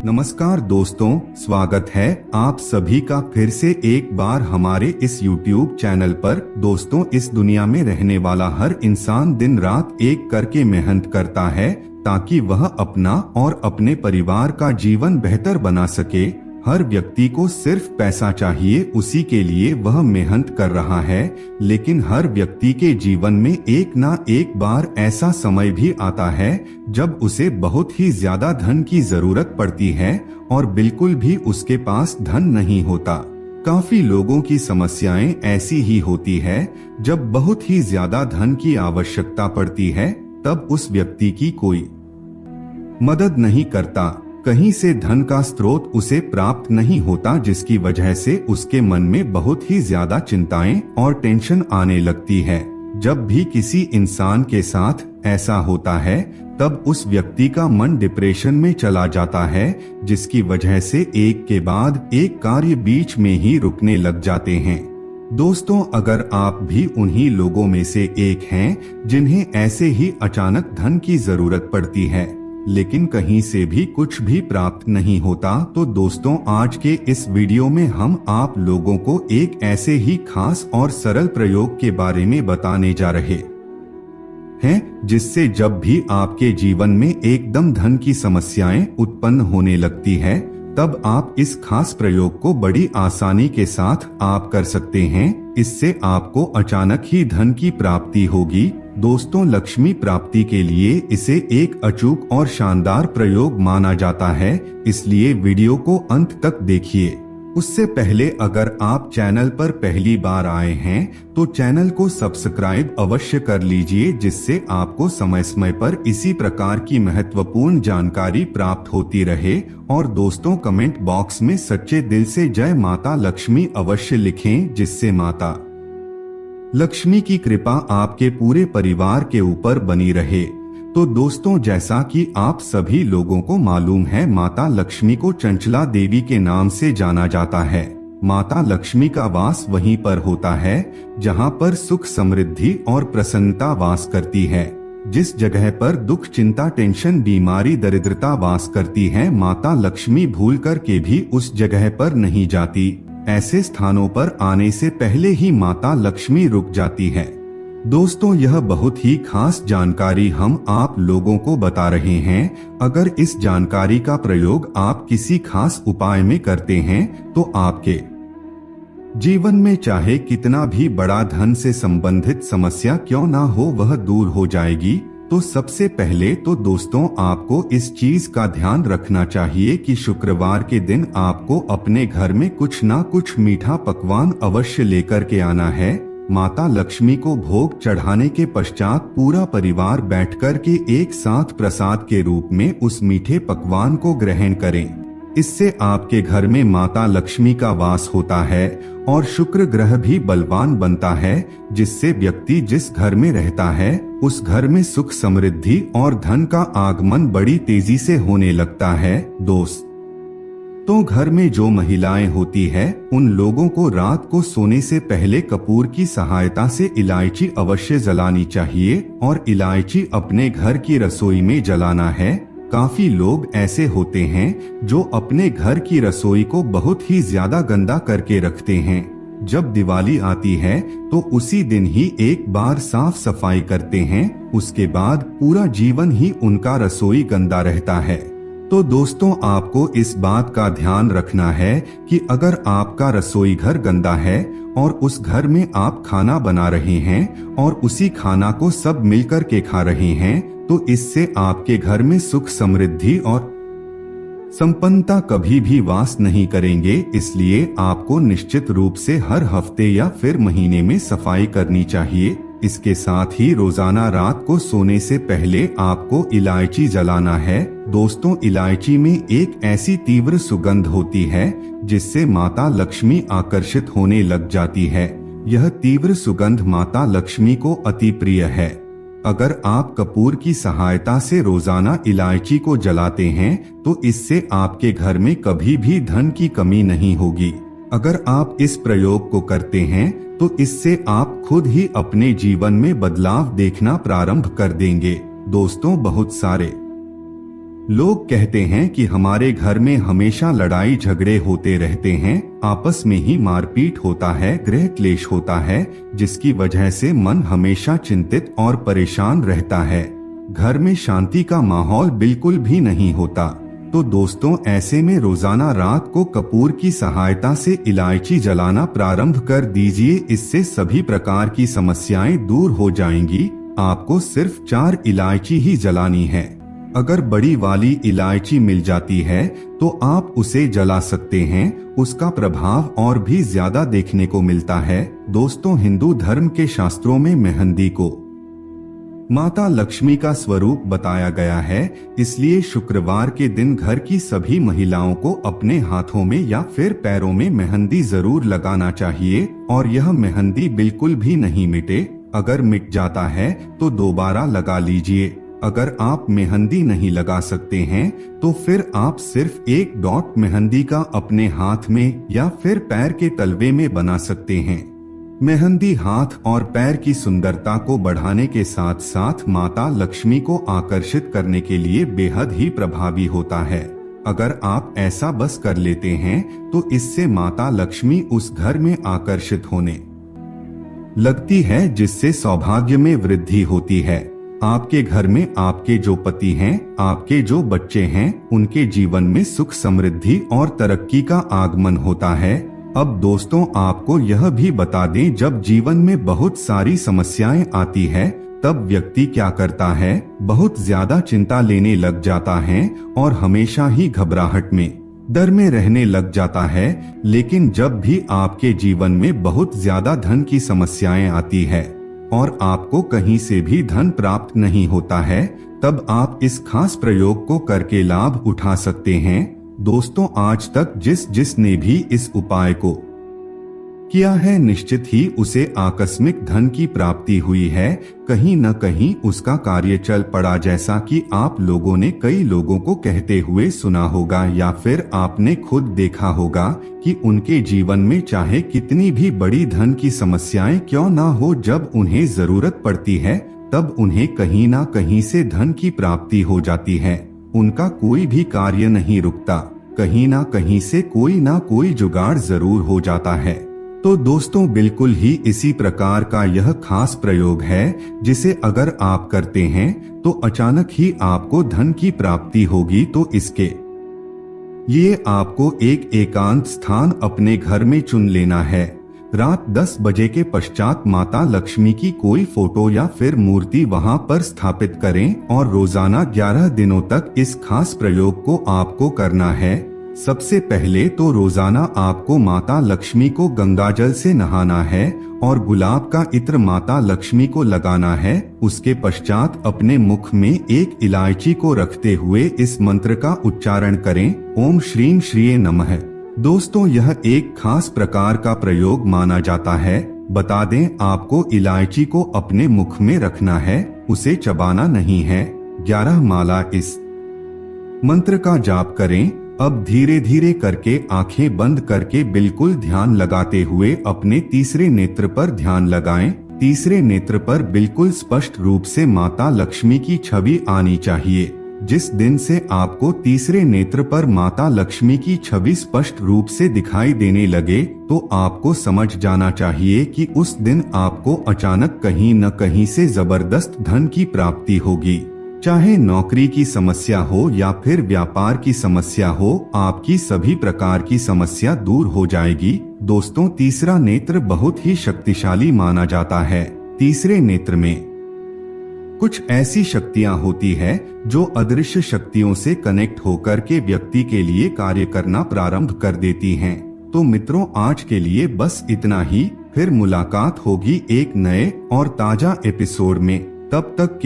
नमस्कार दोस्तों, स्वागत है आप सभी का फिर से एक बार हमारे इस YouTube चैनल पर। दोस्तों, इस दुनिया में रहने वाला हर इंसान दिन रात एक करके मेहनत करता है ताकि वह अपना और अपने परिवार का जीवन बेहतर बना सके। हर व्यक्ति को सिर्फ पैसा चाहिए, उसी के लिए वह मेहनत कर रहा है। लेकिन हर व्यक्ति के जीवन में एक ना एक बार ऐसा समय भी आता है जब उसे बहुत ही ज्यादा धन की जरूरत पड़ती है और बिल्कुल भी उसके पास धन नहीं होता। काफी लोगों की समस्याएं ऐसी ही होती है। जब बहुत ही ज्यादा धन की आवश्यकता पड़ती है तब उस व्यक्ति की कोई मदद नहीं करता। कहीं से धन का स्रोत उसे प्राप्त नहीं होता, जिसकी वजह से उसके मन में बहुत ही ज्यादा चिंताएं और टेंशन आने लगती है। जब भी किसी इंसान के साथ ऐसा होता है तब उस व्यक्ति का मन डिप्रेशन में चला जाता है, जिसकी वजह से एक के बाद एक कार्य बीच में ही रुकने लग जाते हैं। दोस्तों, अगर आप भी उन्हीं लोगों में से एक हैं जिन्हें ऐसे ही अचानक धन की जरूरत पड़ती है लेकिन कहीं से भी कुछ भी प्राप्त नहीं होता, तो दोस्तों आज के इस वीडियो में हम आप लोगों को एक ऐसे ही खास और सरल प्रयोग के बारे में बताने जा रहे हैं जिससे जब भी आपके जीवन में एकदम धन की समस्याएं उत्पन्न होने लगती है तब आप इस खास प्रयोग को बड़ी आसानी के साथ आप कर सकते हैं। इससे आपको अचानक ही धन की प्राप्ति होगी। दोस्तों, लक्ष्मी प्राप्ति के लिए इसे एक अचूक और शानदार प्रयोग माना जाता है, इसलिए वीडियो को अंत तक देखिए। उससे पहले अगर आप चैनल पर पहली बार आए हैं तो चैनल को सब्सक्राइब अवश्य कर लीजिए, जिससे आपको समय समय पर इसी प्रकार की महत्वपूर्ण जानकारी प्राप्त होती रहे। और दोस्तों, कमेंट बॉक्स में सच्चे दिल से जय माता लक्ष्मी अवश्य लिखें, जिससे माता लक्ष्मी की कृपा आपके पूरे परिवार के ऊपर बनी रहे। तो दोस्तों, जैसा कि आप सभी लोगों को मालूम है, माता लक्ष्मी को चंचला देवी के नाम से जाना जाता है। माता लक्ष्मी का वास वहीं पर होता है जहां पर सुख, समृद्धि और प्रसन्नता वास करती है। जिस जगह पर दुख, चिंता, टेंशन, बीमारी, दरिद्रता वास करती है, माता लक्ष्मी भूल कर के भी उस जगह पर नहीं जाती। ऐसे स्थानों पर आने से पहले ही माता लक्ष्मी रुक जाती है। दोस्तों, यह बहुत ही खास जानकारी हम आप लोगों को बता रहे हैं। अगर इस जानकारी का प्रयोग आप किसी खास उपाय में करते हैं तो आपके जीवन में चाहे कितना भी बड़ा धन से संबंधित समस्या क्यों ना हो, वह दूर हो जाएगी। तो सबसे पहले तो दोस्तों, आपको इस चीज का ध्यान रखना चाहिए कि शुक्रवार के दिन आपको अपने घर में कुछ ना कुछ मीठा पकवान अवश्य लेकर के आना है। माता लक्ष्मी को भोग चढ़ाने के पश्चात पूरा परिवार बैठकर के एक साथ प्रसाद के रूप में उस मीठे पकवान को ग्रहण करें। इससे आपके घर में माता लक्ष्मी का वास होता है और शुक्र ग्रह भी बलवान बनता है, जिससे व्यक्ति जिस घर में रहता है उस घर में सुख, समृद्धि और धन का आगमन बड़ी तेजी से होने लगता है। तो घर में जो महिलाएं होती है उन लोगों को रात को सोने से पहले कपूर की सहायता से इलायची अवश्य जलानी चाहिए और इलायची अपने घर की रसोई में जलाना है। काफी लोग ऐसे होते हैं जो अपने घर की रसोई को बहुत ही ज्यादा गंदा करके रखते हैं। जब दिवाली आती है तो उसी दिन ही एक बार साफ सफाई करते हैं, उसके बाद पूरा जीवन ही उनका रसोई गंदा रहता है। तो दोस्तों, आपको इस बात का ध्यान रखना है कि अगर आपका रसोई घर गंदा है और उस घर में आप खाना बना रहे हैं और उसी खाना को सब मिलकर के खा रहे हैं तो इससे आपके घर में सुख, समृद्धि और संपन्नता कभी भी वास नहीं करेंगे। इसलिए आपको निश्चित रूप से हर हफ्ते या फिर महीने में सफाई करनी चाहिए। इसके साथ ही रोजाना रात को सोने से पहले आपको इलायची जलाना है। दोस्तों, इलायची में एक ऐसी तीव्र सुगंध होती है जिससे माता लक्ष्मी आकर्षित होने लग जाती है। यह तीव्र सुगंध माता लक्ष्मी को अति प्रिय है। अगर आप कपूर की सहायता से रोजाना इलायची को जलाते हैं तो इससे आपके घर में कभी भी धन की कमी नहीं होगी। अगर आप इस प्रयोग को करते हैं तो इससे आप खुद ही अपने जीवन में बदलाव देखना प्रारंभ कर देंगे। दोस्तों, बहुत सारे लोग कहते हैं कि हमारे घर में हमेशा लड़ाई झगड़े होते रहते हैं, आपस में ही मारपीट होता है, गृह क्लेश होता है, जिसकी वजह से मन हमेशा चिंतित और परेशान रहता है। घर में शांति का माहौल बिल्कुल भी नहीं होता। तो दोस्तों, ऐसे में रोजाना रात को कपूर की सहायता से इलायची जलाना प्रारंभ कर दीजिए। इससे सभी प्रकार की समस्याएं दूर हो जाएंगी। आपको सिर्फ 4 इलायची ही जलानी है। अगर बड़ी वाली इलायची मिल जाती है तो आप उसे जला सकते हैं, उसका प्रभाव और भी ज्यादा देखने को मिलता है। दोस्तों, हिंदू धर्म के शास्त्रों में मेहंदी को माता लक्ष्मी का स्वरूप बताया गया है, इसलिए शुक्रवार के दिन घर की सभी महिलाओं को अपने हाथों में या फिर पैरों में मेहंदी जरूर लगाना चाहिए। और यह मेहंदी बिल्कुल भी नहीं मिटे। अगर मिट जाता है तो दोबारा लगा लीजिए। अगर आप मेहंदी नहीं लगा सकते हैं तो फिर आप सिर्फ एक डॉट मेहंदी का अपने हाथ में या फिर पैर के तलवे में बना सकते हैं। मेहंदी हाथ और पैर की सुंदरता को बढ़ाने के साथ साथ माता लक्ष्मी को आकर्षित करने के लिए बेहद ही प्रभावी होता है। अगर आप ऐसा बस कर लेते हैं तो इससे माता लक्ष्मी उस घर में आकर्षित होने लगती है, जिससे सौभाग्य में वृद्धि होती है। आपके घर में आपके जो पति हैं, आपके जो बच्चे हैं, उनके जीवन में सुख समृद्धि और तरक्की का आगमन होता है। अब दोस्तों, आपको यह भी बता दें, जब जीवन में बहुत सारी समस्याएं आती है तब व्यक्ति क्या करता है, बहुत ज्यादा चिंता लेने लग जाता है और हमेशा ही घबराहट में, डर में रहने लग जाता है। लेकिन जब भी आपके जीवन में बहुत ज्यादा धन की समस्याएं आती है और आपको कहीं से भी धन प्राप्त नहीं होता है, तब आप इस खास प्रयोग को करके लाभ उठा सकते हैं। दोस्तों, आज तक जिसने भी इस उपाय को किया है, निश्चित ही उसे आकस्मिक धन की प्राप्ति हुई है। कहीं न कहीं उसका कार्य चल पड़ा, जैसा कि आप लोगों ने कई लोगों को कहते हुए सुना होगा या फिर आपने खुद देखा होगा कि उनके जीवन में चाहे कितनी भी बड़ी धन की समस्याएं क्यों ना हो, जब उन्हें जरूरत पड़ती है तब उन्हें कहीं ना कहीं से धन की प्राप्ति हो जाती है। उनका कोई भी कार्य नहीं रुकता, कहीं ना कहीं से कोई ना कोई जुगाड़ जरूर हो जाता है। तो दोस्तों, बिल्कुल ही इसी प्रकार का यह खास प्रयोग है, जिसे अगर आप करते हैं तो अचानक ही आपको धन की प्राप्ति होगी। तो इसके लिए आपको एक एकांत स्थान अपने घर में चुन लेना है। रात 10 बजे के पश्चात माता लक्ष्मी की कोई फोटो या फिर मूर्ति वहां पर स्थापित करें और रोजाना 11 दिनों तक इस खास प्रयोग को आपको करना है। सबसे पहले तो रोजाना आपको माता लक्ष्मी को गंगाजल से नहाना है और गुलाब का इत्र माता लक्ष्मी को लगाना है। उसके पश्चात अपने मुख में एक इलायची को रखते हुए इस मंत्र का उच्चारण करें, ओम श्रीं श्रीये नमः। दोस्तों, यह एक खास प्रकार का प्रयोग माना जाता है। बता दें, आपको इलायची को अपने मुख में रखना है, उसे चबाना नहीं है। 11 माला इस मंत्र का जाप करें। अब धीरे धीरे करके आंखें बंद करके बिल्कुल ध्यान लगाते हुए अपने तीसरे नेत्र पर ध्यान लगाएं। तीसरे नेत्र पर बिल्कुल स्पष्ट रूप से माता लक्ष्मी की छवि आनी चाहिए। जिस दिन से आपको तीसरे नेत्र पर माता लक्ष्मी की छवि स्पष्ट रूप से दिखाई देने लगे, तो आपको समझ जाना चाहिए कि उस दिन आपको अचानक कहीं न कहीं से जबरदस्त धन की प्राप्ति होगी। चाहे नौकरी की समस्या हो या फिर व्यापार की समस्या हो, आपकी सभी प्रकार की समस्या दूर हो जाएगी। दोस्तों, तीसरा नेत्र बहुत ही शक्तिशाली माना जाता है। तीसरे नेत्र में कुछ ऐसी शक्तियां होती है जो अदृश्य शक्तियों से कनेक्ट होकर के व्यक्ति के लिए कार्य करना प्रारंभ कर देती हैं। तो मित्रों, आज के लिए बस इतना ही। फिर मुलाकात होगी एक नए और ताजा एपिसोड में। तब तक